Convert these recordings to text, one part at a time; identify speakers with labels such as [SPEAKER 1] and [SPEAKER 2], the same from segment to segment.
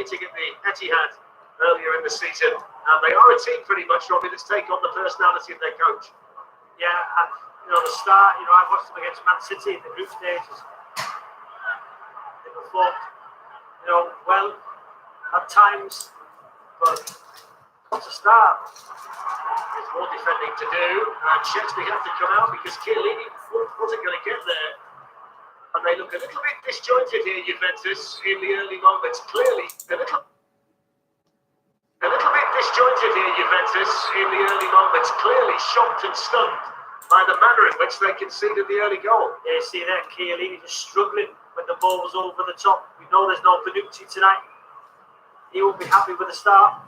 [SPEAKER 1] meeting at the Etihad earlier in the season, and they are a team pretty much, Robbie, that's take on the personality of their coach.
[SPEAKER 2] Yeah, and the start, I watched them against Man City in the group stages. They performed, well at times, but to start,
[SPEAKER 1] there's more defending to do, and Chesney had to come out because Chiellini wasn't going to get there. And they look a little bit disjointed here, Juventus, in the early moments. Clearly, a little bit disjointed here, Juventus, in the early moments. Clearly shocked and stunned by the manner in which they conceded the early goal.
[SPEAKER 2] Yeah, you see that Chiellini just struggling when the ball was over the top. We know there's no Bonucci tonight. He won't be happy with the start.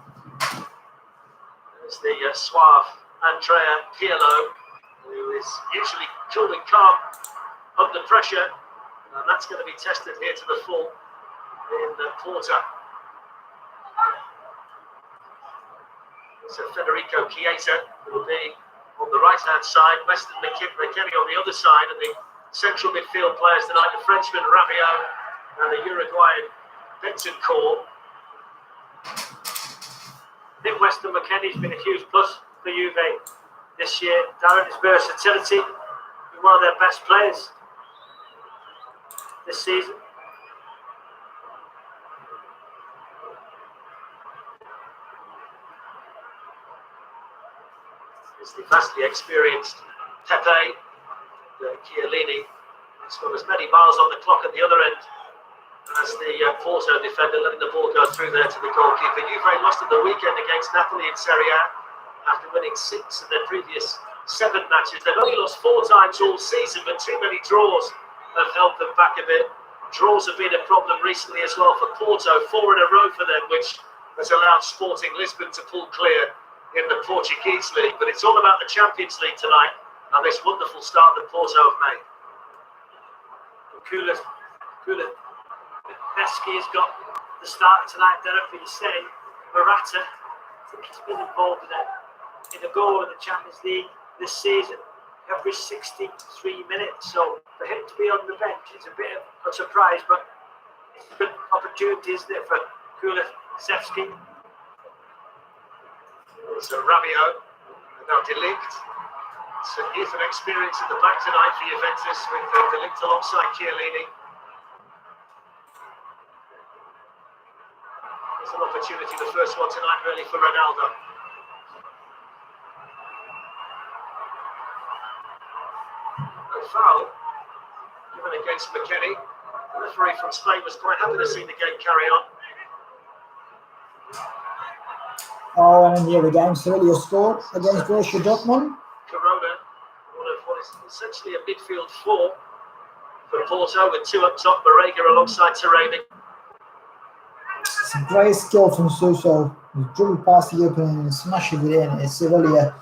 [SPEAKER 1] There's the suave Andrea Pirlo, who is usually cool and calm under pressure. And that's going to be tested here to the full in Porto. So Federico Chiesa will be on the right-hand side, Weston McKennie on the other side, and the central midfield players tonight, the Frenchman Rabiot and the Uruguayan Bentancur.
[SPEAKER 2] I think Weston McKennie's been a huge plus for Juve this year. Darren, his versatility, he's one of their best players this season.
[SPEAKER 1] It's the vastly experienced Pepe, Chiellini. He's got as many miles on the clock at the other end as the Porto defender, letting the ball go through there to the goalkeeper. Juve lost at the weekend against Napoli in Serie A after winning 6 of their previous 7 matches. They've only lost 4 times all season, but too many draws have held them back a bit. Draws have been a problem recently as well for Porto, 4 in a row for them, which has allowed Sporting Lisbon to pull clear in the Portuguese league. But it's all about the Champions League tonight and this wonderful start that Porto have made.
[SPEAKER 2] Kuleveski has got the start tonight, Derek, for you say. Morata, I think he's been involved in a goal in the Champions League this season every 63 minutes, so for him to be on the bench is a bit of a surprise, but it's a good opportunity, isn't it, for Kuleveski?
[SPEAKER 1] So Rabiot, now De Ligt. So youth and experience at the back tonight for Juventus with De Ligt alongside Chiellini. It's an opportunity, the first one tonight really for Ronaldo. Foul given against McKennie. The referee from Spain was quite happy to see the game carry on.
[SPEAKER 3] Oh, and here the game's earlier scored against Borussia Dortmund.
[SPEAKER 1] Corona, one of what is essentially a midfield 4 for Porto, with 2 up top, Marega alongside Taremi.
[SPEAKER 3] It's a great skill from Suso. He dribbled past the opening and smashed it in. It's really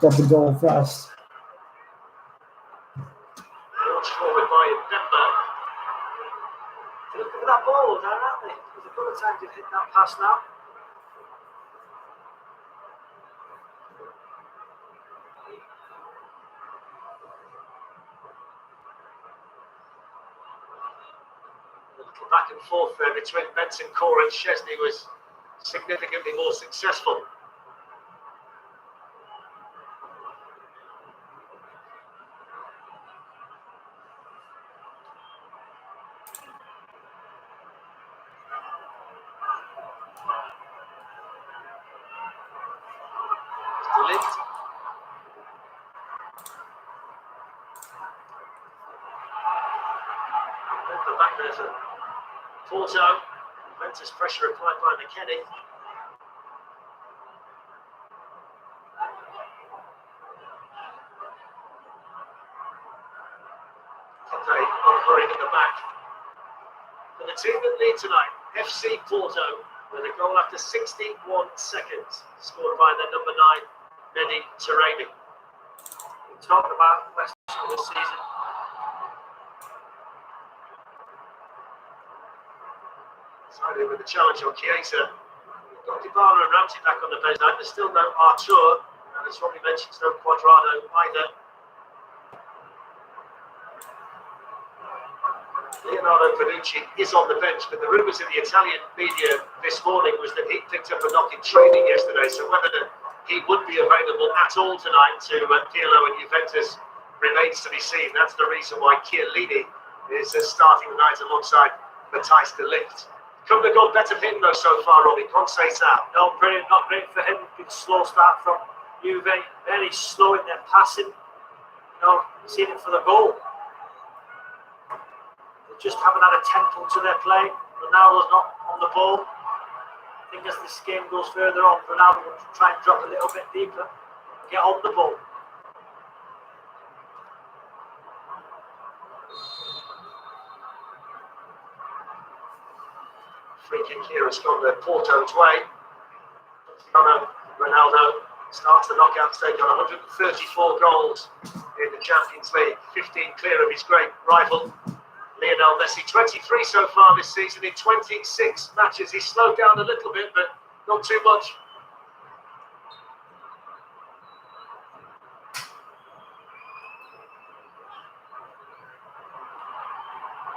[SPEAKER 3] got the goal first.
[SPEAKER 1] Forward by Demba.
[SPEAKER 2] Look at that ball, Dan, aren't they? There's a couple of times they've hit that pass now.
[SPEAKER 1] A little back and forth there between Bentancur and Chesney was significantly more successful. Porto, Juventus pressure applied by McKennie. Pepe hurrying at the back. For the team that lead tonight, FC Porto, with a goal after 61 seconds, scored by their number 9, Mehdi Taremi.
[SPEAKER 2] We talked about West Ham this season.
[SPEAKER 1] With the challenge on Chiesa. Got Dybala and Ramsey back on the bench. There's still no Artur, and as Robbie mentioned, no Cuadrado either. Leonardo Bonucci is on the bench, but the rumours in the Italian media this morning was that he picked up a knock in training yesterday, so whether he would be available at all tonight to Pirlo and Juventus remains to be seen. That's the reason why Chiellini is starting tonight alongside Matthijs de Ligt. Couldn't have gone better for him though so far, Robbie. Conce's out.
[SPEAKER 2] No, brilliant, not great for him. Big slow start from Juve, very slow in their passing. No, seen it for the goal. They just haven't had a tempo to their play. Ronaldo's not on the ball. I think as this game goes further on, Ronaldo will try and drop a little bit deeper, get on the ball.
[SPEAKER 1] Free kick here has gone the Porto's way. Ronaldo starts the knockout stage on 134 goals in the Champions League, 15 clear of his great rival Lionel Messi. 23 so far this season in 26 matches. He's slowed down a little bit, but not too much.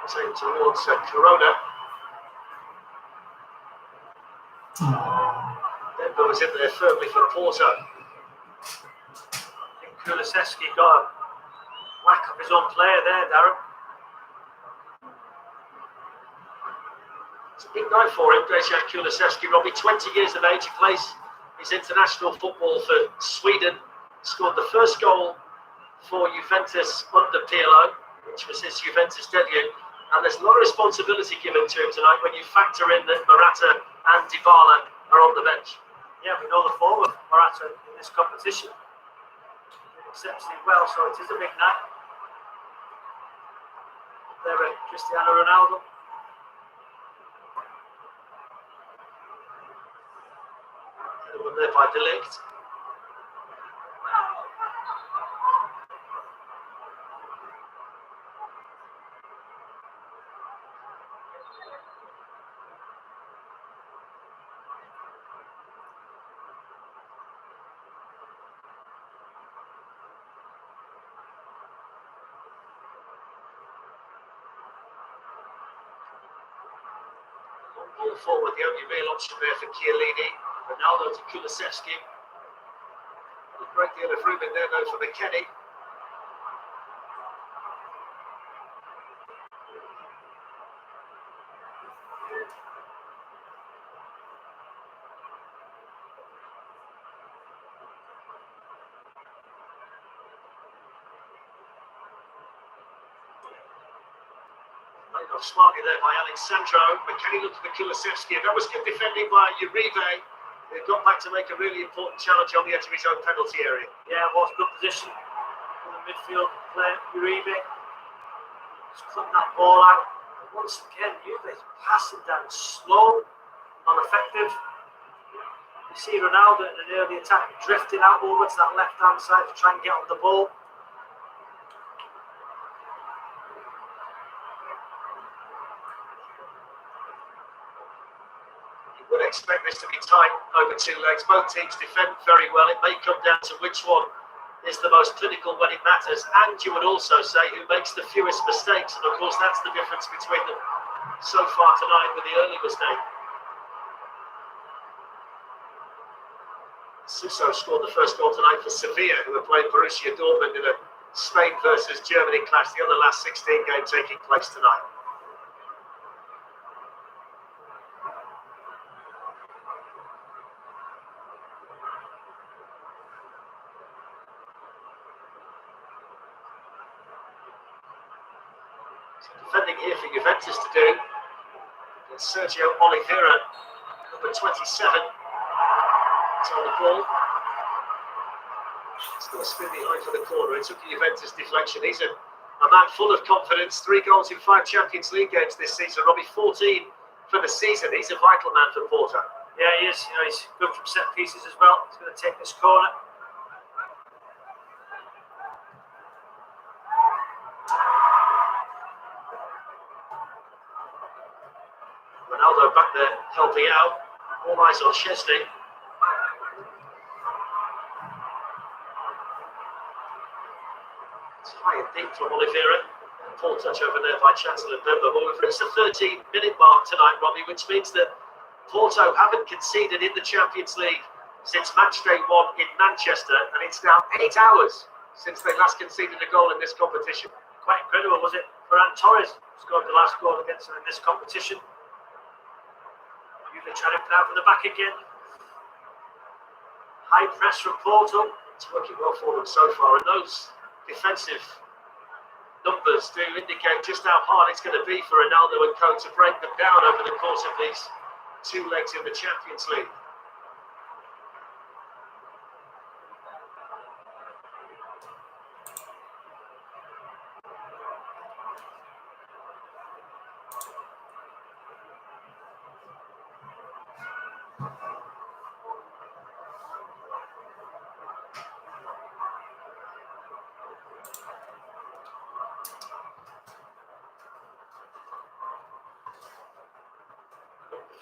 [SPEAKER 1] Same towards Corona. Denver was in there firmly for Porto.
[SPEAKER 2] I think Kulusevski got a whack of his own player there, Darren.
[SPEAKER 1] It's a big night for him, Dejan Kulusevski. Robbie, 20 years of age, he plays his international football for Sweden. Scored the first goal for Juventus under Pirlo, which was his Juventus debut. And there's a lot of responsibility given to him tonight when you factor in that Morata and Dybala are on the bench.
[SPEAKER 2] Yeah, we know the form of Morata in this competition. Exceptionally well, so it is a big night. There with Cristiano Ronaldo.
[SPEAKER 1] The one there by De Ligt. Ball forward, the only real option there for Chiellini. Ronaldo to Kulusevski. A great deal of room in there though for McKennie. Played off smartly there by Alexandro. McKennie looked for Kulusevski. That was good defending by Uribe. They got back to make a really important challenge on the edge of his own penalty area.
[SPEAKER 2] Yeah, it was good position for the midfield player, Uribe. Just cutting that ball out. And once again, Uribe's passing down slow, non-effective. You see Ronaldo in an early attack drifting out over to that left-hand side to try and get on the ball.
[SPEAKER 1] Would expect this to be tight over two legs. Both teams defend very well. It may come down to which one is the most clinical when it matters, and you would also say who makes the fewest mistakes, and of course that's the difference between them so far tonight with the early mistake. Suso scored the first goal tonight for Sevilla, who have played Borussia Dortmund in a Spain versus Germany clash, the other last 16 game taking place tonight. Defending here for Juventus to do. It's Sergio Oliveira, number 27. It's on the ball. It's going to spin behind for the corner. It took a Juventus deflection. He's a man full of confidence. 3 goals in 5 Champions League games this season. Robbie, 14 for the season. He's a vital man for Porto.
[SPEAKER 2] Yeah, he is. You know, he's good from set pieces as well. He's going to take this corner.
[SPEAKER 1] Ronaldo back there helping out. All eyes on Chesney. It's high and deep from Oliveira. Poor touch over there by Chancellor Bemba. But we've reached the 13-minute mark tonight, Robbie, which means that Porto haven't conceded in the Champions League since match day 1 in Manchester, and it's now 8 hours since they last conceded a goal in this competition.
[SPEAKER 2] Quite incredible, was it? Ferran Torres scored the last goal against them in this competition. Juve trying to put out from the back again. High press from Porto.
[SPEAKER 1] It's working well for them so far, and those defensive numbers do indicate just how hard it's going to be for Ronaldo and co to break them down over the course of these 2 legs in the Champions League.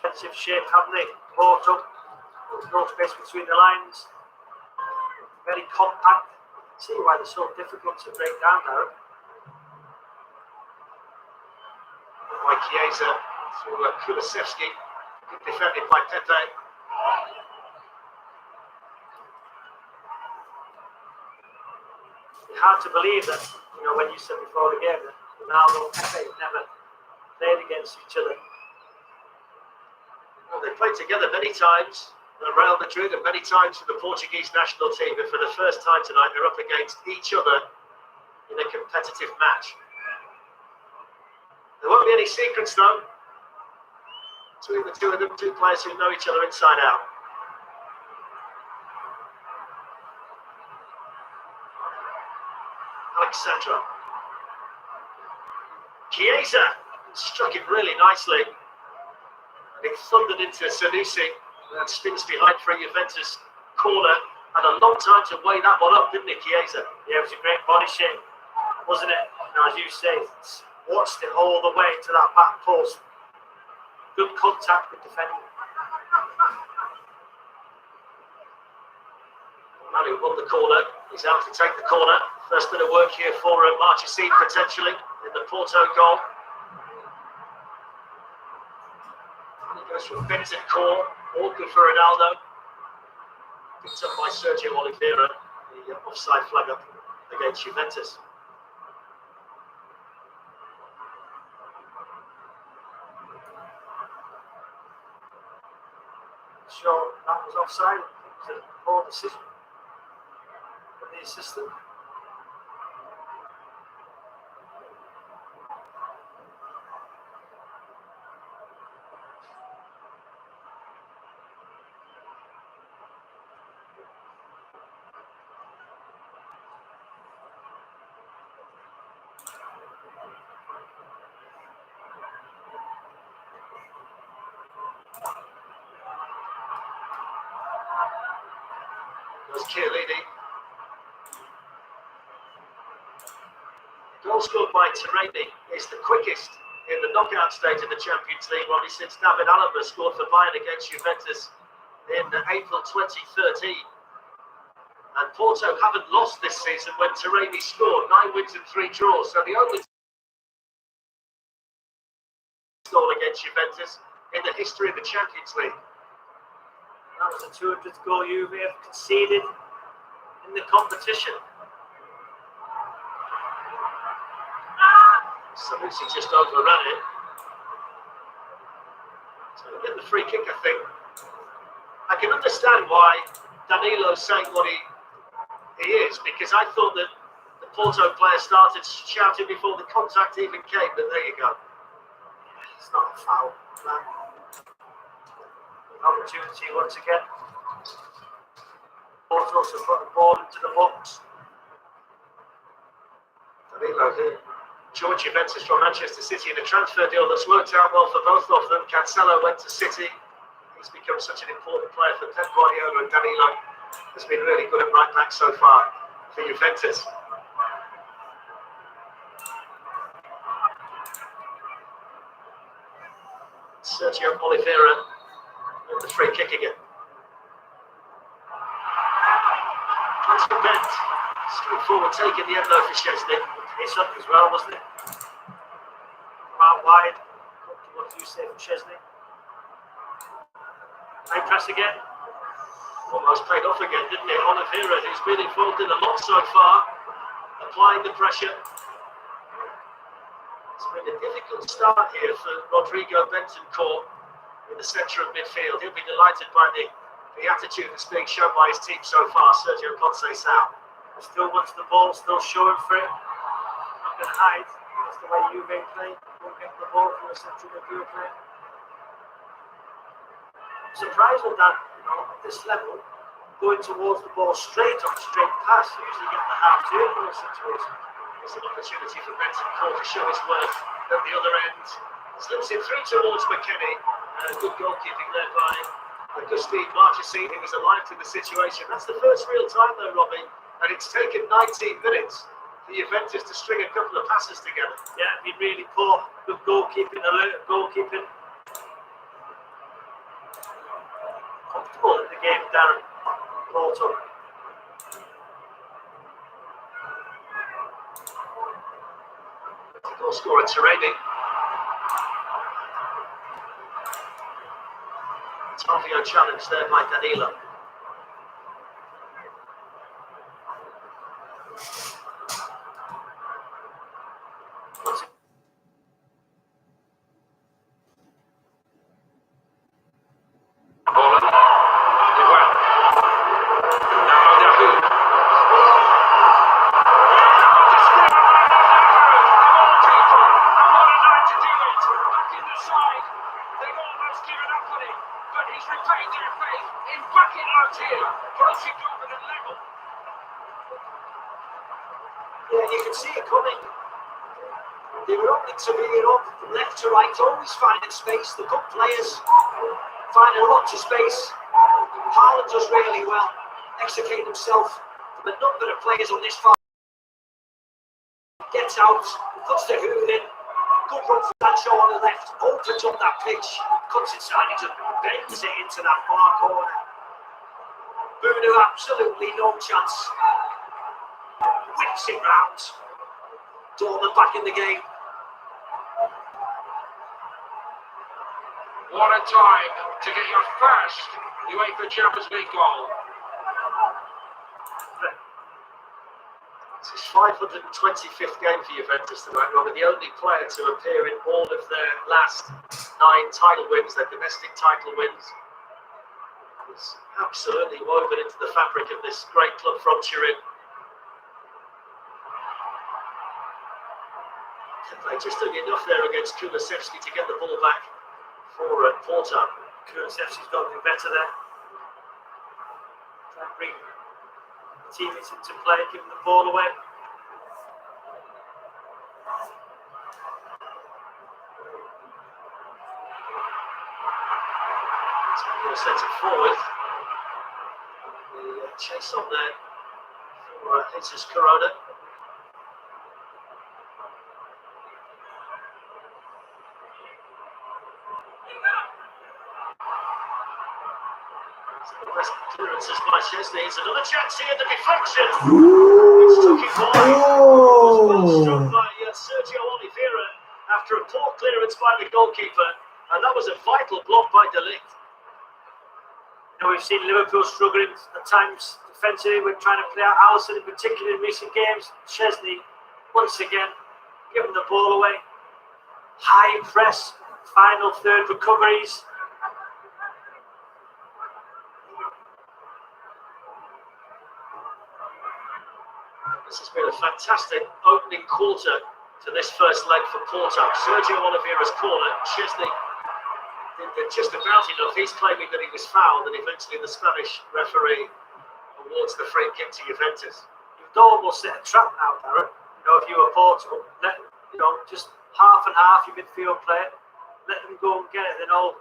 [SPEAKER 2] Defensive shape, haven't they? Porto. There's no space between the lines. Very compact. See why they're so difficult to break down, Darren.
[SPEAKER 1] By Chiesa through Kulusevski, good defended by Pepe.
[SPEAKER 2] It's hard to believe that, when you said before the game that Ronaldo and Pepe have never played against each other.
[SPEAKER 1] Well, they played together many times around Madrid and many times for the Portuguese national team, but for the first time tonight they're up against each other in a competitive match. There won't be any secrets though between the two of them, 2 players who know each other inside out. Alexandra. Chiesa struck it really nicely. It thundered into Sanusi and spins behind for a Juventus corner. Had a long time to weigh that one up, didn't it, Chiesa?
[SPEAKER 2] Yeah, it was a great body shape, wasn't it? And as you say, watched it all the way to that back post. Good contact with defending.
[SPEAKER 1] Manu won the corner. He's out to take the corner. First bit of work here for Marchesín potentially in the Porto goal. Goes from Bentancur, all good for Ronaldo. Picked up by Sergio Oliveira, the offside flag up against Juventus.
[SPEAKER 2] Sure, that was offside. It was a poor decision from the assistant.
[SPEAKER 1] Chiellini. Goal scored by Taremi is the quickest in the knockout stage of the Champions League, Ronnie, since David Alaba scored for Bayern against Juventus in April 2013. And Porto haven't lost this season when Taremi scored. 9 wins and 3 draws. So the only goal against Juventus in the history of the Champions League.
[SPEAKER 2] That was the 200th goal Juve have conceded in the competition.
[SPEAKER 1] Sanusi just overran it. So we get the free kick, I think. I can understand why Danilo's saying what he is, because I thought that the Porto player started shouting before the contact even came, but there you go.
[SPEAKER 2] It's not a foul. Opportunity once again. Porto also put the ball into the box.
[SPEAKER 1] Danilo here. George Juventus from Manchester City in a transfer deal that's worked out well for both of them. Cancelo went to City. He's become such an important player for Pep Guardiola, and Danilo has been really good at right back so far for Juventus. Sergio Oliveira with the free kick again. Transfer bent. Straightforward take in the end though for Szczesny.
[SPEAKER 2] It's up as well, wasn't it? out wide. What do you say from Chesney? High press again.
[SPEAKER 1] Almost paid off again, didn't it? Oliveira, who's been involved in a lot so far, applying the pressure. It's been a difficult start here for Rodrigo Bentancur in the centre of midfield. He'll be delighted by the attitude that's being shown by his team so far, Sergio Conceição.
[SPEAKER 2] Still wants the ball, still showing for it. Not going to hide. That's the way Juve play. Won't get the ball from a central midfield player. Surprised with that, at this level, going towards the ball straight on straight pass. Usually get the half turn in those situations.
[SPEAKER 1] It's an opportunity for Bentancur to show his worth at the other end. Slips it through towards McKennie. Good goalkeeping there by Agustin Marchesini, who was alive to the situation. That's the first real time though, Robbie, and it's taken 19 minutes for Juventus to string a couple of passes together.
[SPEAKER 2] Yeah, been really poor. Good goalkeeping, alert goalkeeping. Comfortable in the game, Darren. Porto.
[SPEAKER 1] Goal scorer Taremi. Tavio challenged there by Danilo.
[SPEAKER 4] To be up from left to right, always finding space. The good players finding lots of space. Haaland does really well, extricate himself from a number of players on this far. Gets out, puts the hood in. Good run for Sancho on the left, opens up that pitch, cuts inside, he just bends it into that far corner. Bruno absolutely no chance. Whips it round. Dortmund back in the game.
[SPEAKER 5] What a time to get your first UEFA Champions League goal.
[SPEAKER 1] It's his 525th game for Juventus tonight, Robert. The only player to appear in all of their last 9 title wins, their domestic title wins. It's absolutely woven into the fabric of this great club from Turin. They just doing enough there against Kulusevski to get the ball back for Porto.
[SPEAKER 2] Kulusevski's got to do better there. Try and bring teammates into play, give them the ball away.
[SPEAKER 1] Centre forward. The chase on there for Jesus Corona. Clearances by Chesney. It's another chance here. The deflection. It's took it wide. Well struck by Sergio Oliveira after a poor clearance by the goalkeeper, and that was a vital block by De Ligt.
[SPEAKER 2] We've seen Liverpool struggling at times defensively. We're trying to play out Alisson in particular in recent games. Chesney, once again, giving the ball away. High press, final third recoveries.
[SPEAKER 1] This has been a fantastic opening quarter to this first leg for Porto. Sergio Oliveira's corner. Chesney did just about enough. He's claiming that he was fouled, and eventually the Spanish referee awards the free kick to Juventus.
[SPEAKER 2] You've almost set a trap now, Darren. If you were Porto, just half and half your midfield player, let them go and get it. Then all,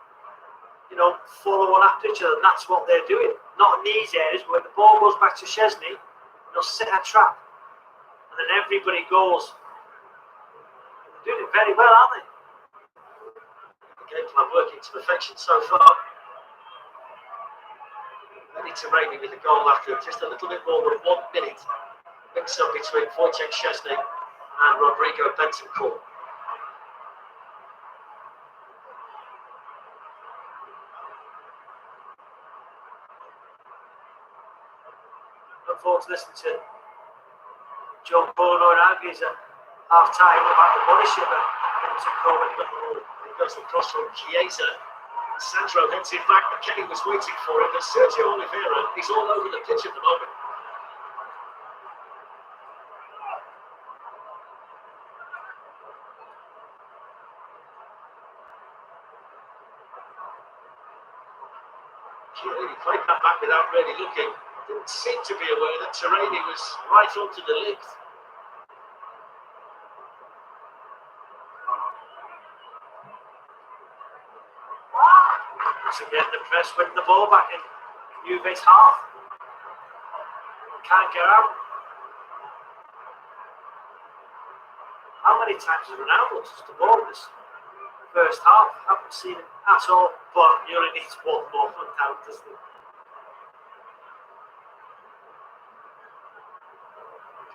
[SPEAKER 2] follow on after each other, and that's what they're doing. Not in these areas, but when the ball goes back to Chesney, they'll set a trap. And then everybody goes. They're doing it very well, aren't they?
[SPEAKER 1] The game plan working to perfection so far. Taremi with a goal after just a little bit more than 1 minute. Mix up between Wojciech Szczesny and Rodrigo Bentancur.
[SPEAKER 2] look forward to listening to Joe Bono and Aggies at half time about the body ship that Everton Coleman
[SPEAKER 1] He goes across from Chiesa. Sandro heads it back. McKennie was waiting for him, but Sergio Oliveira, he's all over the pitch at the moment. He played that back without really looking. Didn't seem to be aware that Taremi was right onto the length.
[SPEAKER 2] once again the press winning the ball back in Juve's half. Can't get out. How many times has Ronaldo touched the ball in this first half? Haven't seen it at all, but he only needs one more front down, doesn't he?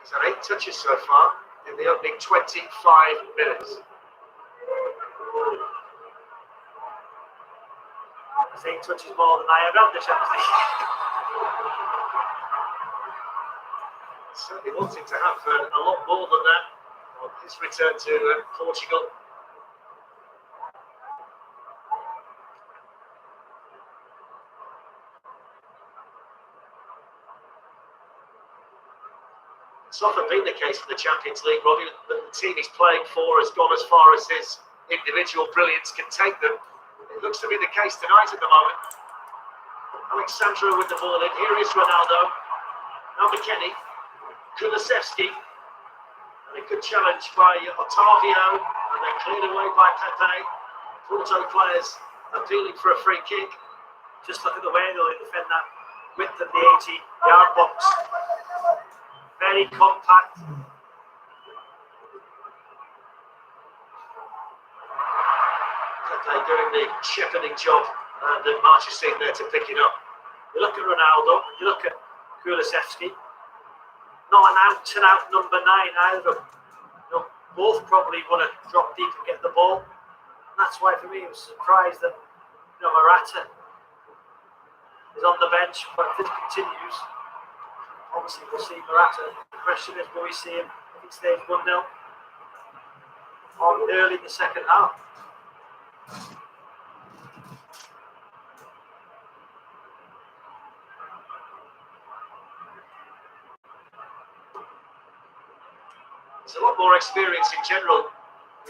[SPEAKER 1] He's had 8 touches so far in the opening 25 minutes.
[SPEAKER 2] That's 8 touches more than I have around the Champions League.
[SPEAKER 1] Certainly wanting to have a lot more than that on his return to Portugal. It's often been the case in the Champions League, Robbie, that the team he's playing for has gone as far as his individual brilliance can take them. It looks to be the case tonight at the moment. Alexandro with the ball in. Here is Ronaldo. Now McKennie. Kulusevski. And a good challenge by Otavio. And then cleared away by Pepe. Porto players appealing for a free kick.
[SPEAKER 2] Just look at the way they'll defend that width of the 80-yard box. Very compact.
[SPEAKER 1] Pepe doing the shepherding job that March has seen there to pick it up.
[SPEAKER 2] You look at Ronaldo, you look at Kulusevski. Not an out-and-out number 9 either. You know, both probably want to drop deep and get the ball. And that's why for me I was surprised that Morata is on the bench, but if this continues, obviously we'll see Morata. The question is, will we see him if it stays 1-0 on early in the second half?
[SPEAKER 1] There's a lot more experience in general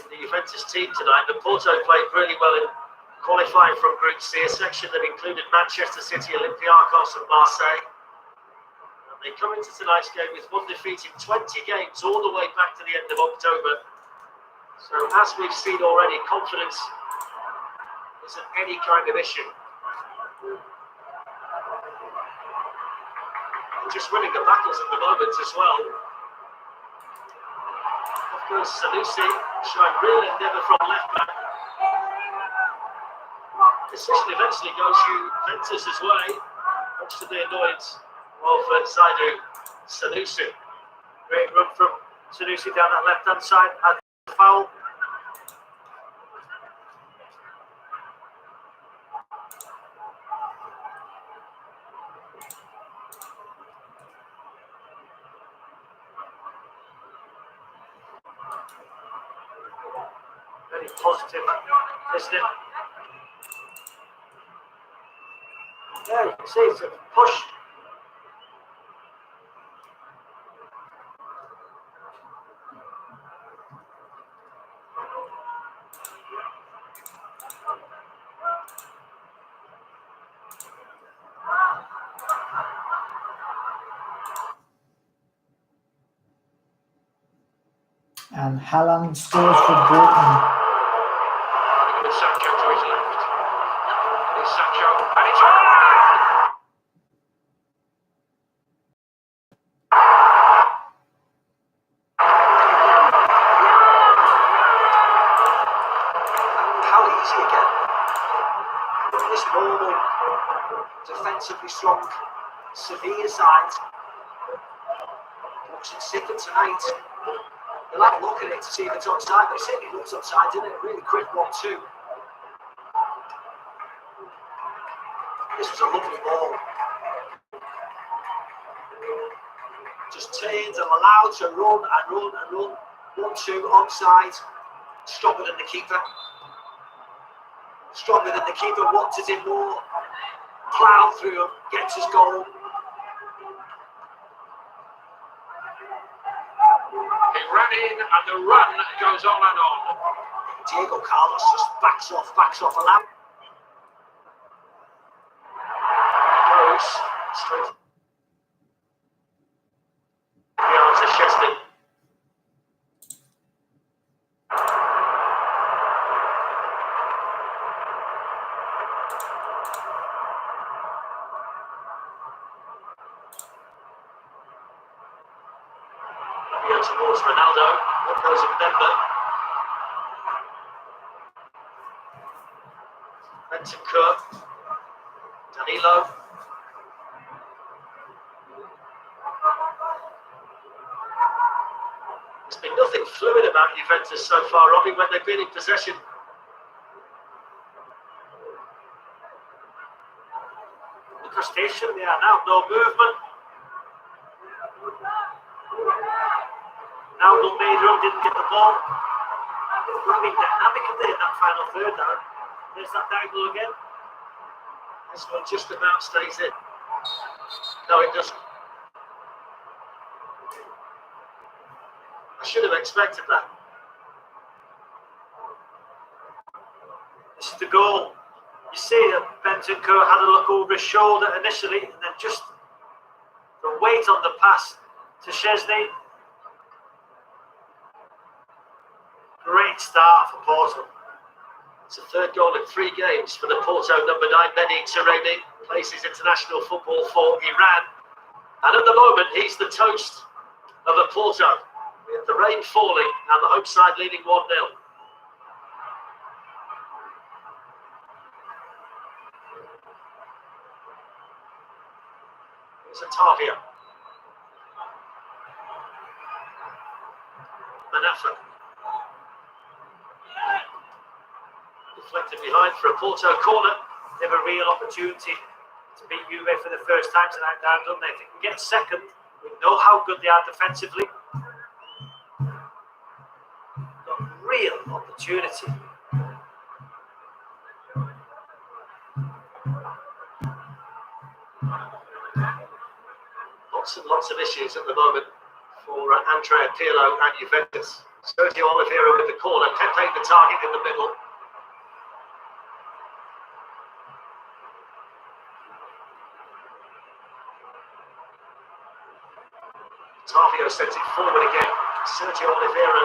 [SPEAKER 1] in the Juventus team tonight. The Porto played really well in qualifying from Group C, a section that included Manchester City, Olympiacos and Marseille. And they come into tonight's game with 1 defeat in 20 games all the way back to the end of October. So as we've seen already, confidence isn't any kind of issue. They're just winning the battles at the moment as well. Of course, Sanusi showing real endeavour from left back. Decision eventually goes Juventus' way, much to the annoyance of Zaidu Sanusi.
[SPEAKER 2] Great run from Sanusi down that left-hand side, had the foul. Very positive, isn't it? Yeah, you can see it's a push.
[SPEAKER 3] And Haaland scores for Britain.
[SPEAKER 5] With Sancho to his left. It's Sancho, and it's on!
[SPEAKER 4] How easy again. This normal, defensively strong Sevilla side looks insipid tonight. They'll have a look at it to see if it's onside, but it certainly looks onside, didn't it? A really quick 1-2. This was a lovely ball. just turns and allowed to run and run and run. 1-2 onside. Stronger than the keeper. Stronger than the keeper. Wanted it more. Ploughed through him. Gets his goal.
[SPEAKER 5] He ran in and the run goes on and on.
[SPEAKER 4] Diego Carlos just backs off. Allow.
[SPEAKER 1] Goes straight beyond to Chesney. Here towards Ronaldo. What goes in Bemba? Bentancur. Danilo. There's been nothing fluid about Juventus so far, Robbie, when they've been in possession.
[SPEAKER 2] Look how station they are now, no movement. Now Almeida didn't get the ball. Really dynamic in that final third now. There's that diagonal again.
[SPEAKER 1] This one just about stays in. No, it doesn't. I should have expected that.
[SPEAKER 2] This is the goal. You see that Bentancur had a look over his shoulder initially, and then just the weight on the pass to Chesney. Great start for Porto.
[SPEAKER 1] It's a third goal in 3 games for the Porto number 9, Mehdi Taremi. Plays his international football for Iran. And at the moment, he's the toast of a Porto. With the rain falling and the home side leading 1-0. Here's Otavio. Manafa. Deflected behind for a Porto corner.
[SPEAKER 2] They have a real opportunity to beat Juve for the first time tonight, don't they? If they can get second, we know how good they are defensively. Got real opportunity.
[SPEAKER 1] Lots and lots of issues at the moment for Andrea Pirlo and Juventus. Sergio Oliveira with the corner, Pepe the target in the middle. Otavio sends it forward again. Sergio Oliveira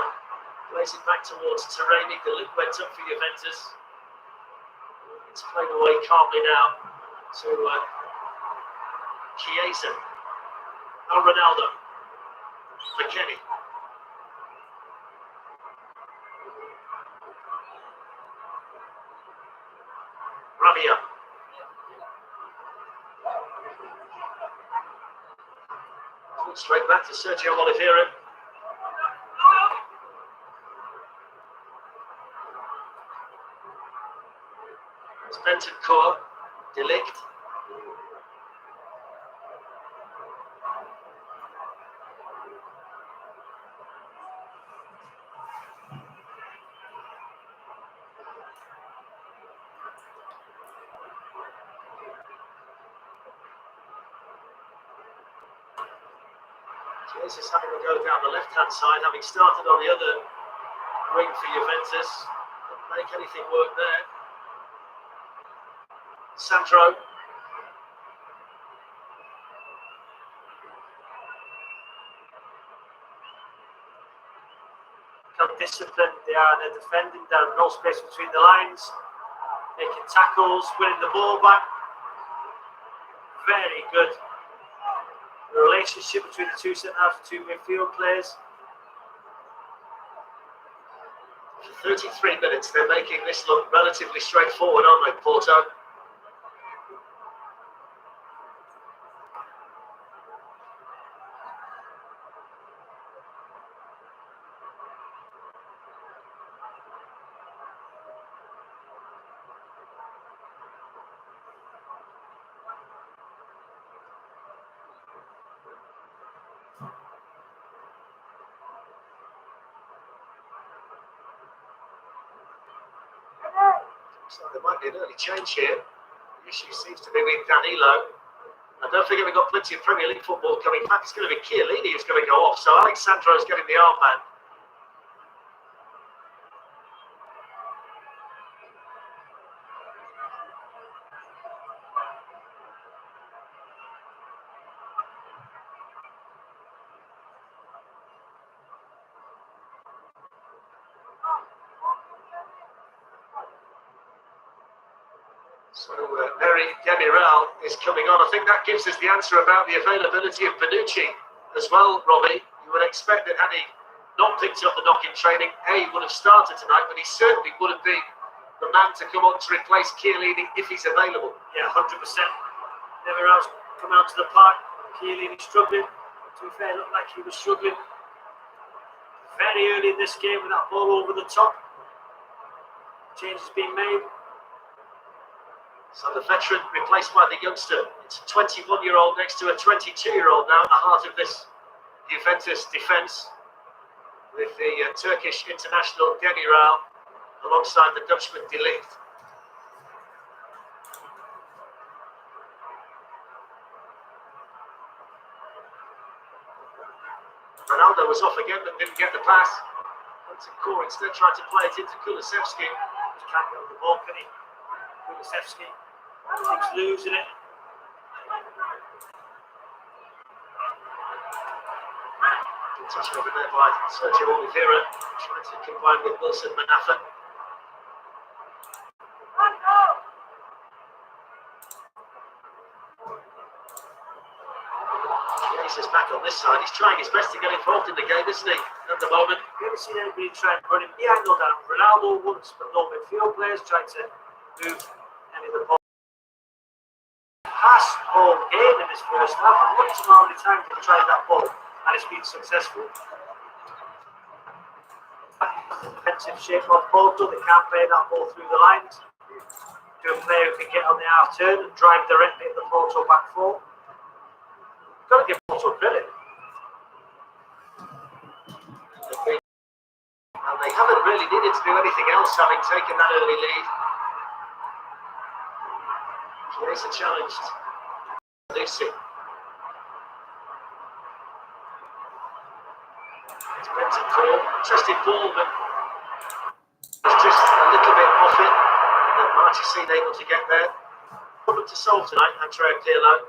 [SPEAKER 1] plays it back towards Taremi. The link went up for Juventus. It's playing away calmly now to Chiesa. Now Ronaldo. For Kenny. Rabia. Straight back to Sergio Oliveira. It's Bentancur. De Ligt. This is having to go down the left-hand side, having started on the other wing for Juventus. Didn't make anything work there. Sandro.
[SPEAKER 2] How disciplined they are. They're defending. There are no space between the lines. Making tackles, winning the ball back. Very good. The relationship between the two centre-halves and 2 midfield players.
[SPEAKER 1] For 33 minutes, they're making this look relatively straightforward, aren't they, Porto? So there might be an early change here. The issue seems to be with Danilo. And don't forget, we've got plenty of Premier League football coming back. It's going to be Chiellini who's going to go off. So Alexandro's getting the armband. So Eric Demiral is coming on. I think that gives us the answer about the availability of Bonucci as well, Robbie. You would expect that had he not picked up the knock in training, he would have started tonight, but he certainly wouldn't be the man to come on to replace Chiellini if he's available.
[SPEAKER 2] Yeah, 100%. Demiral's coming onto the park. Chiellini struggling. To be fair, it looked like he was struggling very early in this game with that ball over the top. Change has been made.
[SPEAKER 1] So the veteran replaced by the youngster. It's a 21-year-old next to a 22-year-old now at the heart of this Juventus defence, with the Turkish international Demiral alongside the Dutchman De Ligt. Ronaldo was off again but didn't get the pass. Hunter Core instead tried to play it into Kulusevski.
[SPEAKER 2] Just can't get on the ball, can he? Kulusevski keeps losing it.
[SPEAKER 1] Touch over there by Sergio Oliveira, trying to combine with Wilson Manafa. Jesus back on this side. He's trying his best to get involved in the game, isn't he, at the moment?
[SPEAKER 2] We haven't seen anybody try and run him behind or down. Ronaldo once, but no midfield players tried to move any of the ball. Pass all game in this first half. I'm not sure how many times they've tried that ball and it's been successful. Defensive shape of Porto, they can't play that ball through the lines. To a player who can get on the half turn and drive directly at the Porto back four. Got to give Porto credit.
[SPEAKER 1] And they haven't really needed to do anything else, having taken that early lead. Here's a challenge. Lucy. It's Bentancur. Interesting ball, but it's just a little bit off it. And Marchesín able to get there. Problem to solve tonight, Andrea Pirlo.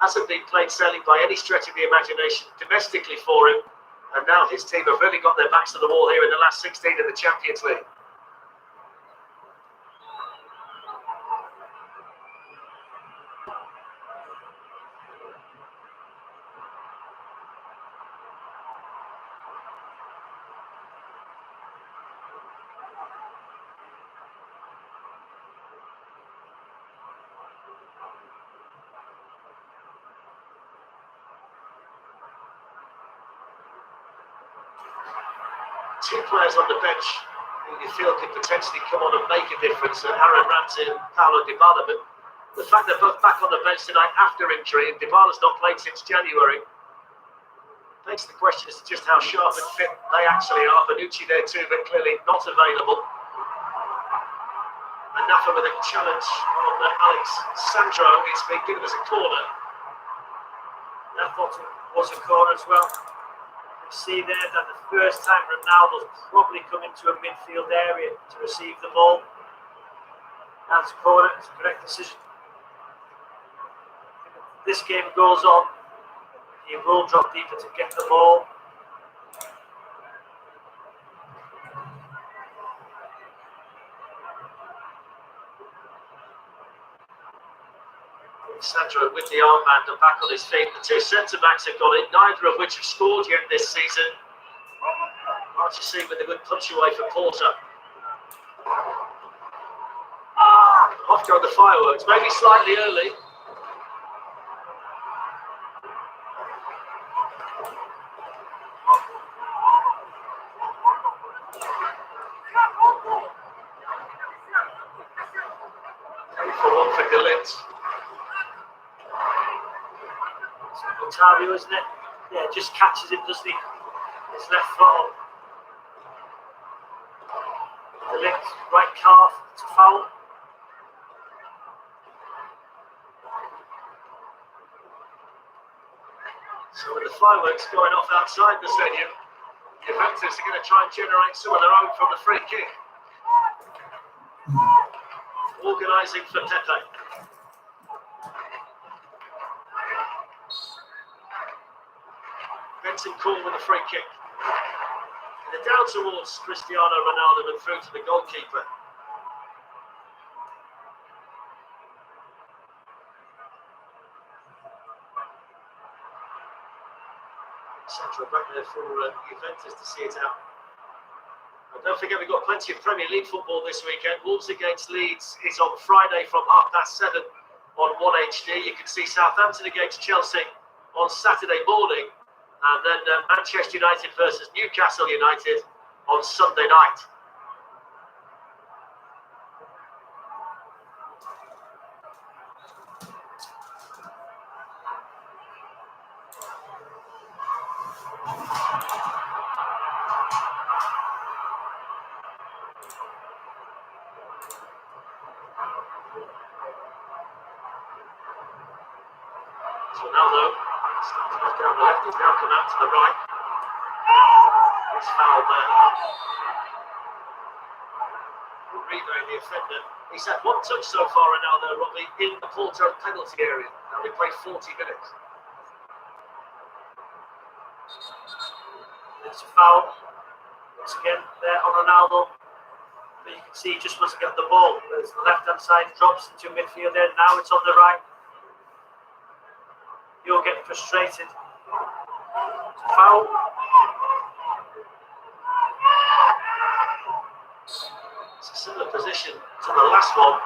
[SPEAKER 1] Hasn't been played selling by any stretch of the imagination domestically for him. And now his team have really got their backs to the wall here in the last 16 of the Champions League. Two players on the bench who you feel could potentially come on and make a difference, Aaron Ramsey and Paulo Dybala, but the fact they're both back on the bench tonight after injury and Dybala's not played since January begs the question as to just how sharp and fit they actually are. Bonucci there too, but clearly not available. Manafa with a challenge on Alex Sandro. It's been given as a corner.
[SPEAKER 2] That was a corner as well. See there that the first time Ronaldo's probably come into a midfield area to receive the ball. That's a corner, it's a correct decision. If this game goes on, he will drop deeper to get the ball.
[SPEAKER 1] Sandro with the armband and back on his feet. The two centre-backs have got it, neither of which have scored yet this season. Marchesín with a good punch away for Porto. Off go the fireworks, maybe slightly early. For one for De Ligt.
[SPEAKER 2] Otavio, isn't it? Yeah, just catches it, doesn't he? His left foot on. The left right calf to foul.
[SPEAKER 1] So with the fireworks going off outside the stadium, Juventus are going to try and generate some of their own from the free kick. Organising for Pepe. Benson Call with a free kick. And they're down towards Cristiano Ronaldo and through to the goalkeeper. Central back there for Juventus to see it out. And don't forget, we've got plenty of Premier League football this weekend. Wolves against Leeds is on Friday from 7:30 on 1HD. You can see Southampton against Chelsea on Saturday morning. And then Manchester United versus Newcastle United on Sunday night. Ronaldo starting off down the left, he's now come out to the right. It's fouled there. Uribe, the offender. He's had one touch so far, Ronaldo, Robbie, in the Porto penalty area. Now we play 40 minutes.
[SPEAKER 2] It's a foul. Once again, there on Ronaldo. But you can see he just wants to get the ball. There's the left-hand side, drops into midfield there. Now it's on the right. You'll get frustrated. Foul.
[SPEAKER 1] It's a similar position to the last one.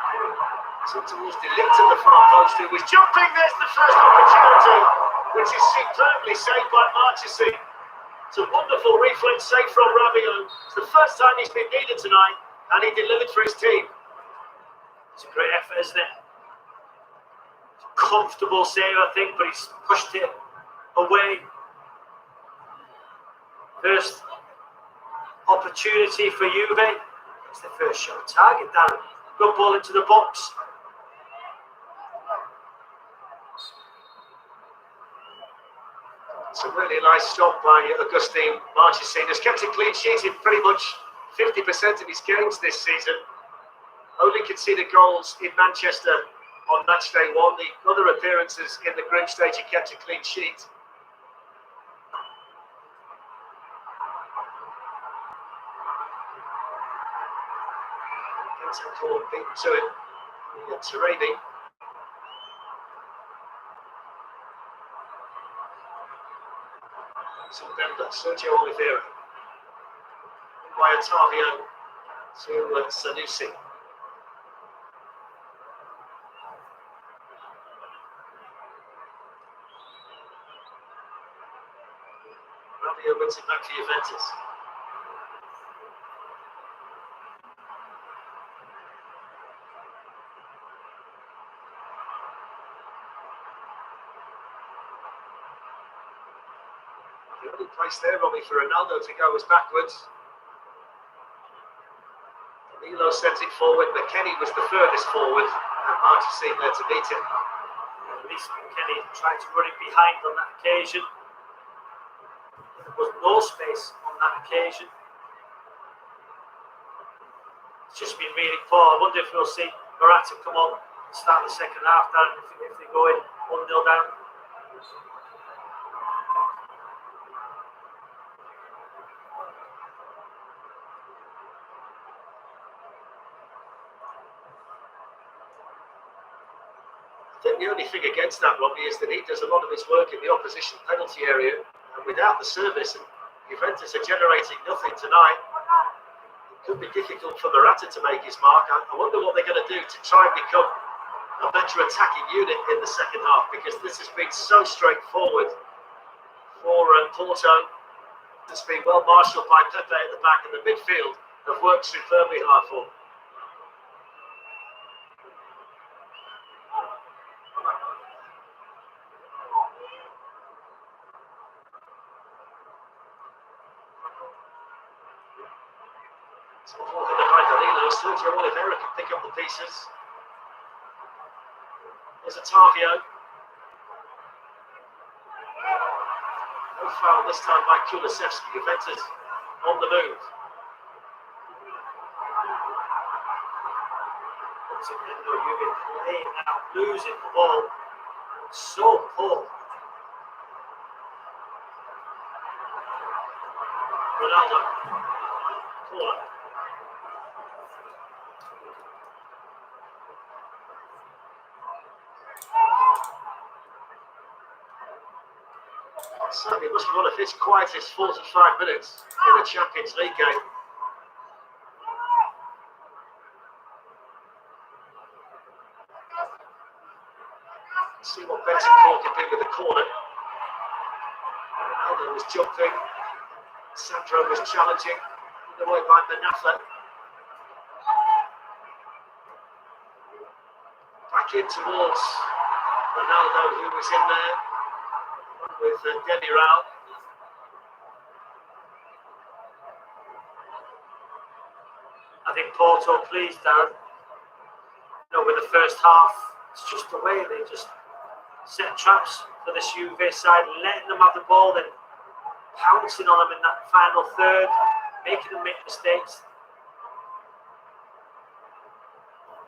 [SPEAKER 1] So towards the linked to the far post, who was jumping. There's the first opportunity, which is superbly saved by Marchesi. It's a wonderful reflex save from Rabiot. It's the first time he's been needed tonight, and he delivered for his team.
[SPEAKER 2] It's a great effort, isn't it? Comfortable save, I think, but he's pushed it away. First opportunity for Juve. It's the first shot target, Darren. Good ball into the box.
[SPEAKER 1] It's a really nice stop by Augustine Marchesi. Has kept a clean sheet in pretty much 50% of his games this season. Only conceded goals in Manchester on match day one. The other appearances in the group stage, he kept a clean sheet. Call beaten to it. Taremi. Sergio Oliveira. By Otavio to Sanusi. Rabiot wins it back for Juventus. The only place there, Robbie, for Ronaldo to go was backwards. Danilo sent it forward. McKennie was the furthest forward, and Marchesi there to beat him.
[SPEAKER 2] At least McKennie tried to run it behind on that occasion. There was no space on that occasion. It's just been really poor. I wonder if we'll see Morata come on and start the second half down if they go in 1-0 down.
[SPEAKER 1] I think the only thing against that, Robbie, is that he does a lot of his work in the opposition penalty area, and without the service, Juventus are generating nothing tonight. It could be difficult for Morata to make his mark. I wonder what they're going to do to try and become a better attacking unit in the second half, because this has been so straightforward for Porto. It's been well marshalled by Pepe at the back, and the midfield have worked superbly hard for them. Sergio Oliveira can pick up the pieces. There's Otavio. Good foul this time by Kulusevski. Juventus on the move.
[SPEAKER 2] Once again, though, you've been playing out, losing the ball. So poor.
[SPEAKER 1] Ronaldo. Corner. Certainly must be one of his quietest 45 minutes in a Champions League game. Let's see what Bentancur can do with the corner. Ronaldo was jumping. Sandro was challenging. Put away by Manafa. Back in towards Ronaldo, who was in there with Demi Rao.
[SPEAKER 2] I think Porto pleased, Darren. With the first half, it's just the way they just set traps for this Juve side, letting them have the ball, then pouncing on them in that final third, making them make mistakes.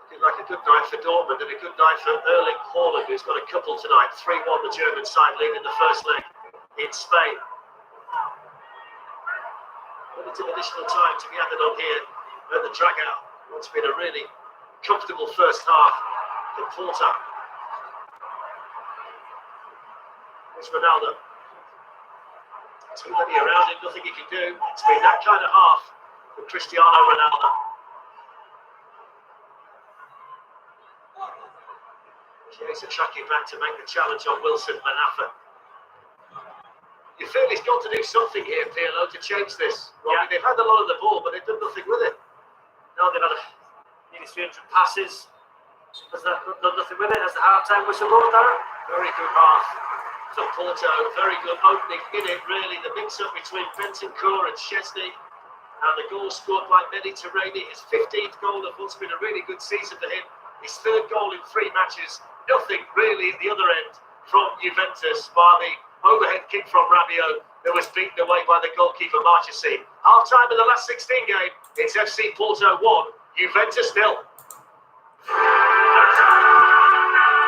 [SPEAKER 1] Looking like a good night for Dortmund and a good night for Erling Haaland, who's got a couple tonight. 3-1 the German side leading the first leg in Spain. Limited additional time to be added on here at the drag-out. It's been a really comfortable first half for Porto. There's Ronaldo. Too many around him, nothing he can do. It's been that kind of half for Cristiano Ronaldo. Chiesa tracking back to make the challenge on Wilson Manafa. You feel he's got to do something here, Pirlo, to change this. Robbie, they've had a lot of the ball, but they've done nothing with it.
[SPEAKER 2] No, they've had nearly 300 passes. Has done nothing with it as the half-time whistle goes, Darren.
[SPEAKER 1] Very good half for Porto. Very good opening in it, really. The mix-up between Bentancur and Szczesny. And the goal scored by Mediterranean. His 15th goal of what's been a really good season for him. His third goal in 3 matches. Nothing really at the other end from Juventus, bar the overhead kick from Rabiot that was beaten away by the goalkeeper Marchesi. Half-time in the last 16 game. It's FC Porto 1, Juventus 0.